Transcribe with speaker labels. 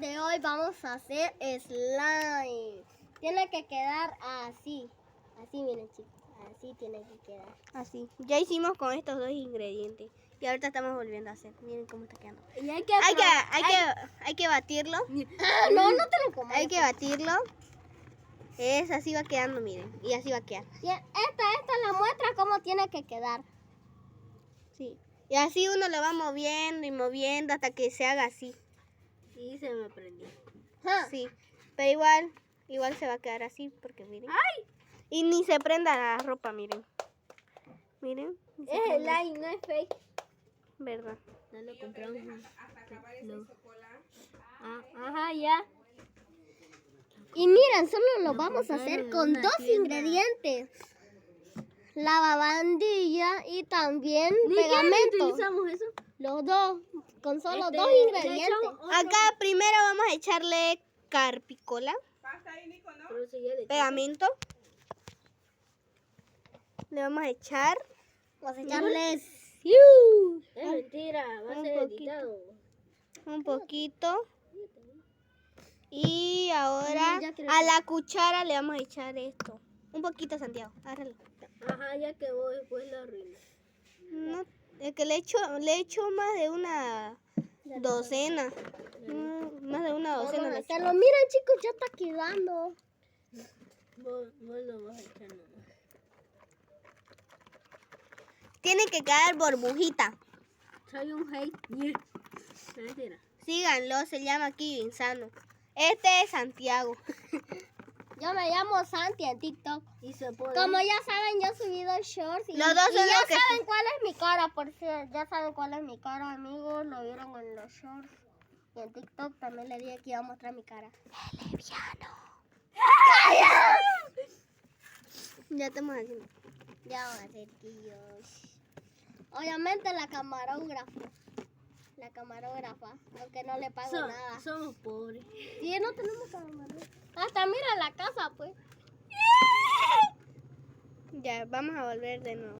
Speaker 1: de hoy vamos a hacer slime. Tiene que quedar así. Así, miren, chicos. Así tiene que quedar.
Speaker 2: Así. Ya hicimos con estos dos ingredientes. Y ahorita estamos volviendo a hacer. Miren cómo está quedando.
Speaker 1: Y hay
Speaker 2: que batirlo.
Speaker 1: No, no te lo comas.
Speaker 2: Hay que batirlo. Así va quedando, miren. Y así va a quedar.
Speaker 1: Esta es la muestra cómo tiene que quedar.
Speaker 2: Sí. Y así uno lo va moviendo y moviendo hasta que se haga así.
Speaker 3: Y se me prendió.
Speaker 2: Sí. Pero igual se va a quedar así porque miren.
Speaker 3: ¡Ay!
Speaker 2: Y ni se prenda la ropa, miren. Miren.
Speaker 1: Es slime, no es fake.
Speaker 2: ¿Verdad?
Speaker 3: No lo compramos. No.
Speaker 1: Ajá, ya. Y miren, solo lo vamos a hacer con dos ingredientes. La babandilla y también pegamento.
Speaker 3: ¿Utilizamos eso?
Speaker 1: Los dos, con solo dos ingredientes.
Speaker 2: Acá primero vamos a echarle carpicola,
Speaker 3: Pero si ya le
Speaker 2: pegamento. Le vamos a echar
Speaker 1: Vamos a echarles.
Speaker 3: Es mentira, va a
Speaker 2: Un
Speaker 3: ser
Speaker 2: poquito.
Speaker 3: editado.
Speaker 2: un poquito. Y ahora
Speaker 1: Ya creo
Speaker 2: a la cuchara le vamos a echar esto. Un poquito, Santiago. Agárralo.
Speaker 3: Ajá, ya que vos después lo arruinas.
Speaker 2: No, es que le echo más de una docena. Más de una docena
Speaker 1: Vamos a
Speaker 2: le echo.
Speaker 1: hacerlo. Miren, chicos, ya está quedando.
Speaker 3: Vos lo vas a echar nomás.
Speaker 2: Tiene que quedar burbujita.
Speaker 3: Soy un hate. Mentira.
Speaker 2: Síganlo, se llama Kiwi Insano. Este es Santiago.
Speaker 1: Yo me llamo Santi en TikTok.
Speaker 3: Y se puede.
Speaker 1: Como ya saben, yo he subido shorts. Y,
Speaker 2: Los dos
Speaker 1: y
Speaker 2: son
Speaker 1: ya
Speaker 2: los que
Speaker 1: saben cuál es mi cara, por si ya saben cuál es mi cara, amigos. Lo vieron en los shorts. Y en TikTok también le dije que iba a mostrar mi cara.
Speaker 2: Ya estamos haciendo.
Speaker 1: Ya van a ser tíos. Obviamente la camarógrafa. La camarógrafa, aunque no le pago nada.
Speaker 3: Somos pobres.
Speaker 1: Sí, no tenemos camarógrafa. Hasta mira la casa, pues.
Speaker 2: Ya, vamos a volver de nuevo.